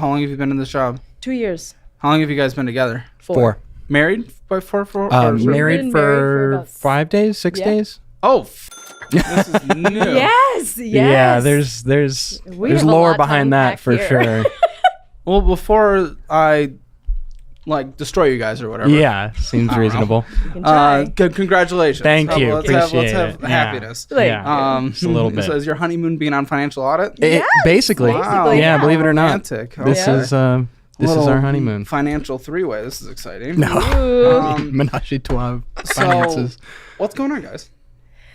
How long have you been in this job? 2 years. How long have you guys been together? 4. Married by four? Married for about 5 days, 6 days. Oh, this is new. Yes. Yeah, there's have a lot lore to behind that unpack for here. sure. Well, before I destroy you guys or whatever. Yeah, seems reasonable. You can try. Congratulations. Thank you. Let's Appreciate have it. happiness. Like, Yeah. Just a little bit. So is your honeymoon being on financial audit? Basically, Basically, yeah, yeah. believe it or not, Romantic. this Okay. is our honeymoon. Financial three-way. This is exciting. No, Ooh. menage a trois So, finances. what's going on, guys?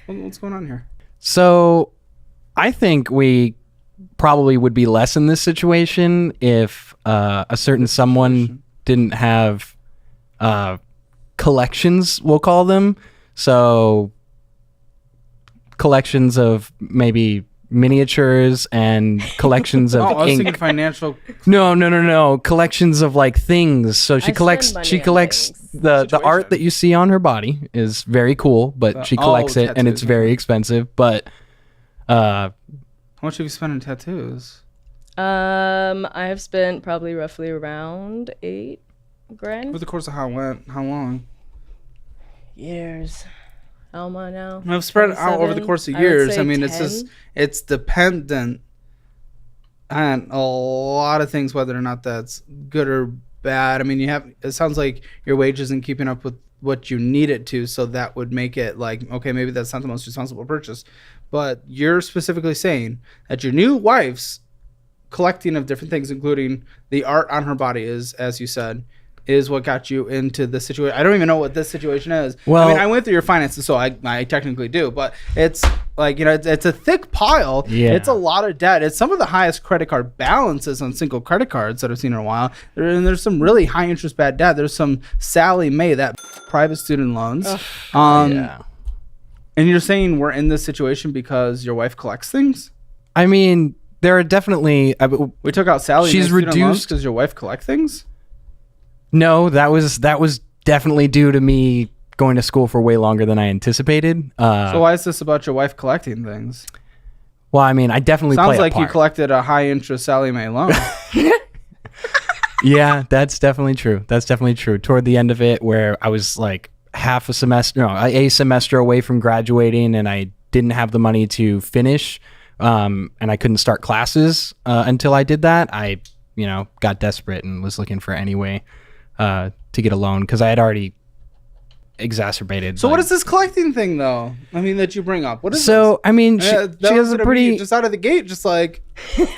What's going on here? So, I think we probably would be less in this situation if a certain someone didn't have collections, we'll call them. So, collections of maybe miniatures and collections of I was ink. thinking financial. No. Collections of like things. So she I collects. spend She money on collects things. the Situation. art that you see on her body is very cool, but she collects it and it's tattoos. very expensive. But How much have you spent on tattoos? I have spent probably roughly around $8,000. Over the course of how long? Years. Alma now. I've spread out over the 27. course of I would years. say I mean, 10. it's dependent on a lot of things, whether or not that's good or bad. I mean, it sounds like your wage isn't keeping up with what you need it to, so that would make it like, okay, maybe that's not the most responsible purchase. But you're specifically saying that your new wife's collecting of different things, including the art on her body, is, as you said, is what got you into the situation. I don't even know what this situation is. Well, I mean, I went through your finances, so I technically do, but it's like, it's a thick pile. Yeah. It's a lot of debt. It's some of the highest credit card balances on single credit cards that I've seen in a while. And there's some really high interest bad debt. There's some Sally Mae, that private student loans. yeah. And you're saying we're in this situation because your wife collects things? I mean, there are definitely. We took out Sally She's Mae student loans reduced- because your wife collects things? No, that was definitely due to me going to school for way longer than I anticipated. So why is this about your wife collecting things? Well, I mean, I definitely Sounds play a like you part. collected a high interest Sally Mae loan. Yeah, that's definitely true. Toward the end of it, where I was like a semester away from graduating, and I didn't have the money to finish, and I couldn't start classes until I did that. I, got desperate and was looking for any way to get a loan because I had already exacerbated. So what is this collecting thing, though? I mean, that you bring up? What is So this? I mean, she That has was a gonna pretty be just out of the gate, just like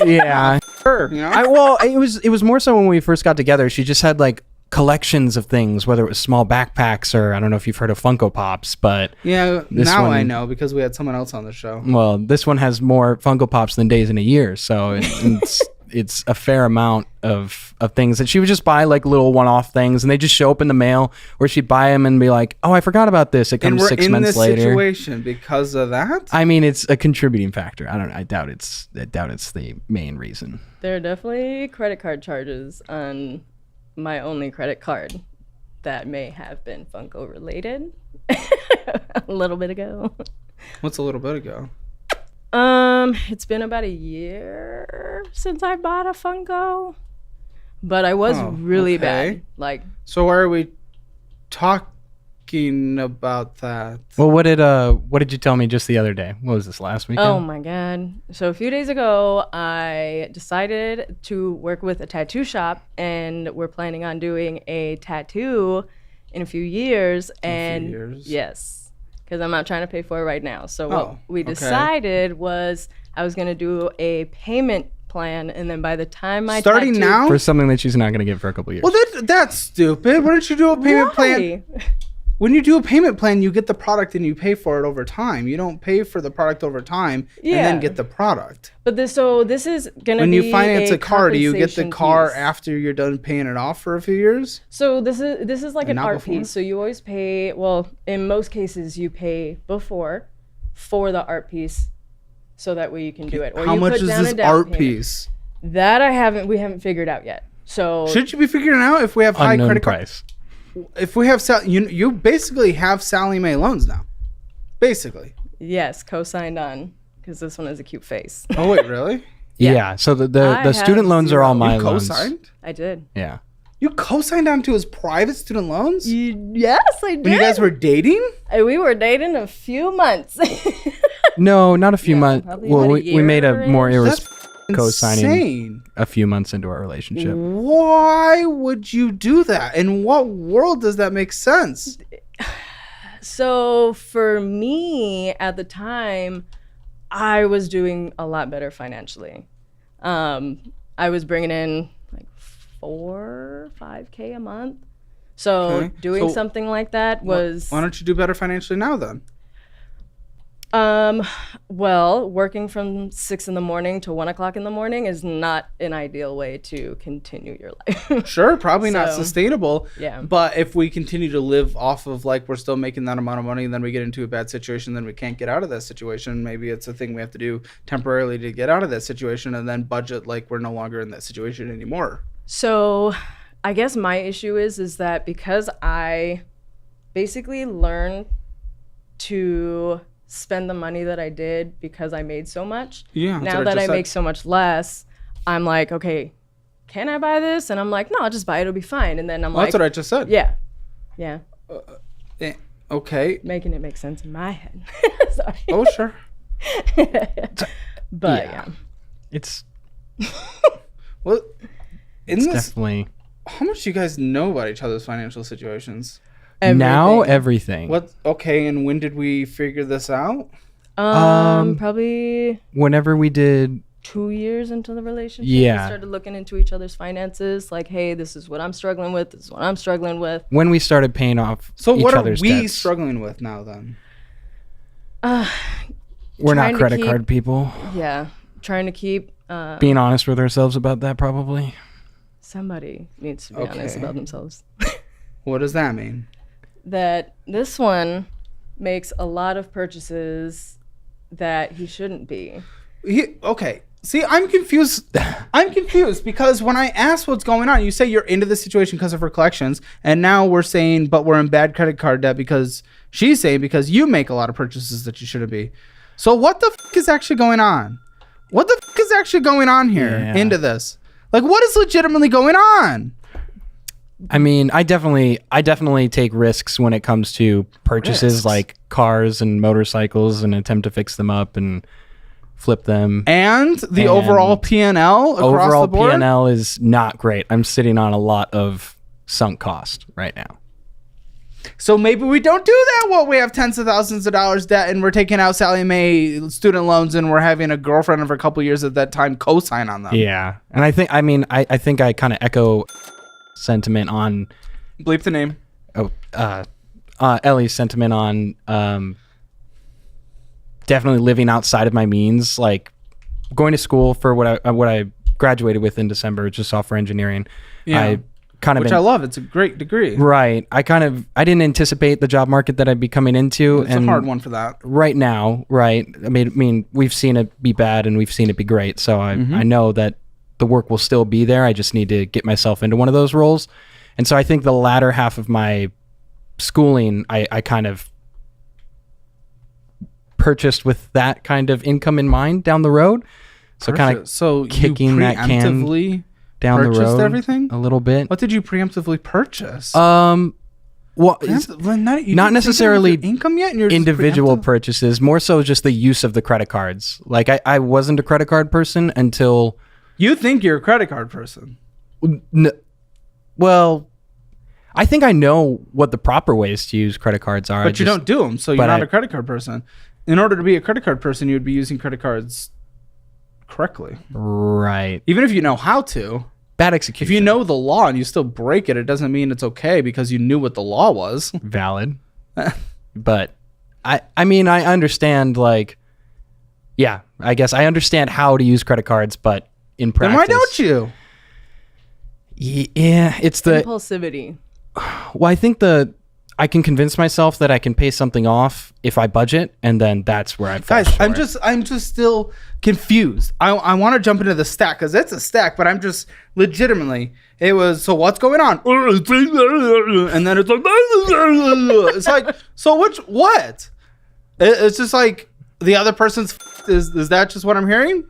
yeah. her, Well, it was more so when we first got together. She just had like collections of things, whether it was small backpacks or I don't know if you've heard of Funko Pops, but Yeah, This now one- I know because we had someone else on the show. well, this one has more Funko Pops than days in a year, so it's a fair amount of things that she would just buy, like little one-off things, and they just show up in the mail, or she'd buy them and be like, "Oh, I forgot about this." It And comes we're 6 in months this later. situation because of that? I mean, it's a contributing factor. I doubt it's the main reason. There are definitely credit card charges on my only credit card that may have been Funko related a little bit ago. What's a little bit ago? It's been about a year since I bought a Funko, but I was really okay. bad. Like, So why are we talking about that? Well, what did you tell me just the other day? What was this, last weekend? oh my God. So a few days ago, I decided to work with a tattoo shop, and we're planning on doing a tattoo in a few years. And years? yes, because I'm not trying to pay for it right now. So what Oh, we okay. decided was I was going to do a payment plan, and then by the time I Starting tattoo- now? For something that she's not going to get for a couple years. Well, that's stupid. Why don't you do a payment plan? Why? When you do a payment plan, you get the product and you pay for it over time. You don't pay for the product over time and Yeah. then get the product. But this is going to When be you finance a car, do you get the compensation car piece. after you're done paying it off for a few years? So this is like And an not art before? piece. So you always pay, well, in most cases you pay before for the art piece, so that way you can do it. Or How you much put is down this a down art payment. piece? That we haven't figured out yet. So Should you be figuring out if we have high Unknown credit card? price. If we have you basically have Sally Mae loans now, basically. yes, co-signed on, because this one has a cute face. Oh wait, really? Yeah. So I the have student loans are all zero. my You loans. co-signed? I did. Yeah. You co-signed onto his private student loans? Yes, I did. When you guys were dating? We were dating a few months. No, not a few months. probably Well, about a we made a year more ish. That's co-signing insane. a few months into our relationship. Why would you do that? In what world does that make sense? So for me at the time, I was doing a lot better financially. I was bringing in like 5K a month. So Okay. doing So something like that was Why don't you do better financially now then? well, working from 6 in the morning to 1 o'clock in the morning is not an ideal way to continue your life. Sure, probably not So, sustainable. yeah. But if we continue to live off of like we're still making that amount of money and then we get into a bad situation, then we can't get out of that situation. Maybe it's a thing we have to do temporarily to get out of that situation and then budget like we're no longer in that situation anymore. So I guess my issue is that because I basically learned to spend the money that I did because I made so much. Yeah, that's Now what I that I just make said. so much less, I'm like, okay, can I buy this? And I'm like, no, I'll just buy it. It'll be fine. And then I'm Well, like, that's what I just said. yeah, yeah, Eh, okay. making it make sense in my head. Sorry. Oh, sure. But yeah. yeah. It's Well, isn't this definitely how much do you guys know about each other's financial situations? now Everything. everything. What? Okay, and when did we figure this out? Probably Whenever we did 2 years into the relationship, Yeah. we started looking into each other's finances. Like, hey, this is what I'm struggling with. This is what I'm struggling with. when we started paying off So each what are other's we debts. struggling with now then? We're not trying to credit keep- card people. Yeah, trying to keep. Being honest with ourselves about that, probably. Somebody needs to be honest Okay. about themselves. What does that mean? That this one makes a lot of purchases that he shouldn't be. Okay. See, I'm confused. I'm confused because when I ask what's going on, you say you're into the situation because of her collections, and now we're saying, but we're in bad credit card debt because she's saying because you make a lot of purchases that you shouldn't be. So what the is actually going on? What the is actually going on here Yeah. into this? Like, what is legitimately going on? I mean, I definitely take risks when it comes to purchases Risks? like cars and motorcycles and attempt to fix them up and flip them. And the And overall P&L across Overall the board? P&L is not great. I'm sitting on a lot of sunk cost right now. So maybe we don't do that. Well, we have tens of thousands of dollars debt and we're taking out Sally Mae student loans and we're having a girlfriend of a couple years at that time co-sign on them. Yeah. And I think I kind of echo sentiment on Bleep the name. Ellie's sentiment on definitely living outside of my means, like going to school for what I graduated with in December, which is software engineering. Yeah. I kind of Which I love. It's a great degree. right. I didn't anticipate the job market that I'd be coming into. It's and a hard one for that. right now, right? I mean, we've seen it be bad and we've seen it be great. So I know that the work will still be there. I just need to get myself into one of those roles. And so I think the latter half of my schooling, I kind of purchased with that kind of income in mind down the road. So kind of so kicking you that can preemptively down the purchased road everything? a little bit. What did you preemptively purchase? Well, Well, not not taken off necessarily your income yet. And you're just individual preemptive? purchases, more so just the use of the credit cards. Like I wasn't a credit card person until You think you're a credit card person? well, I think I know what the proper ways to use credit cards are. But you don't do them, so you're but not I- a credit card person. In order to be a credit card person, you would be using credit cards correctly. Right. Even if you know how to. Bad execution. If you know the law and you still break it, it doesn't mean it's okay because you knew what the law was. Valid. But I mean, I understand, like, yeah, I guess I understand how to use credit cards, but in Then practice. why don't you? Yeah, it's the, Impulsivity. well, I think I can convince myself that I can pay something off if I budget, and then that's where I fall Guys, short. I'm just still confused. I want to jump into the stack because it's a stack, but I'm just legitimately. It was so what's going on, and then it's like it's like so what? It's just like the other person's is that just what I'm hearing?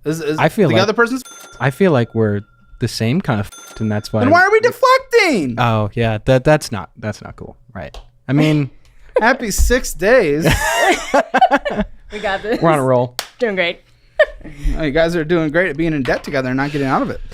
I feel the like- other person's. I feel like we're the same kind of, and that's why. Then why are we deflecting? Oh yeah, that's not cool, right? I mean, Happy 6 days. We got this. we're on a roll. Doing great. You guys are doing great at being in debt together and not getting out of it.